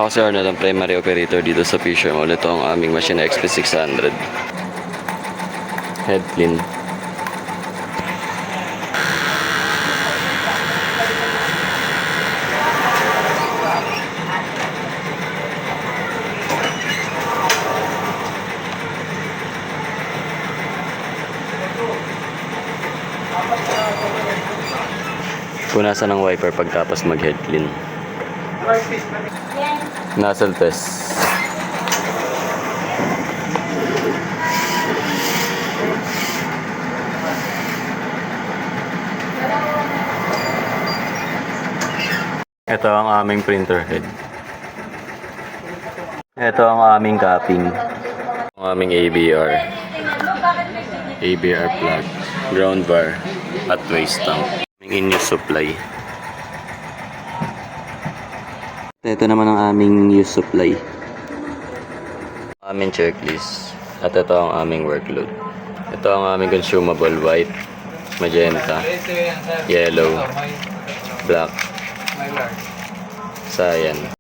Ako si Arnold, ang primary operator dito sa Fisher Mall. Ito ang aming machine XP600. Head clean. Punasan ng wiper pagtapos mag-head clean. Nozzle test. Ito ang aming printer head. Ito ang aming capping. Ang aming ABR. ABR plug, ground bar, at waste tank. In-use supply. Ito naman ang aming use supply. Aming checklist. At ito ang aming workload. Ito ang aming consumable: white, magenta, yellow, black, cyan.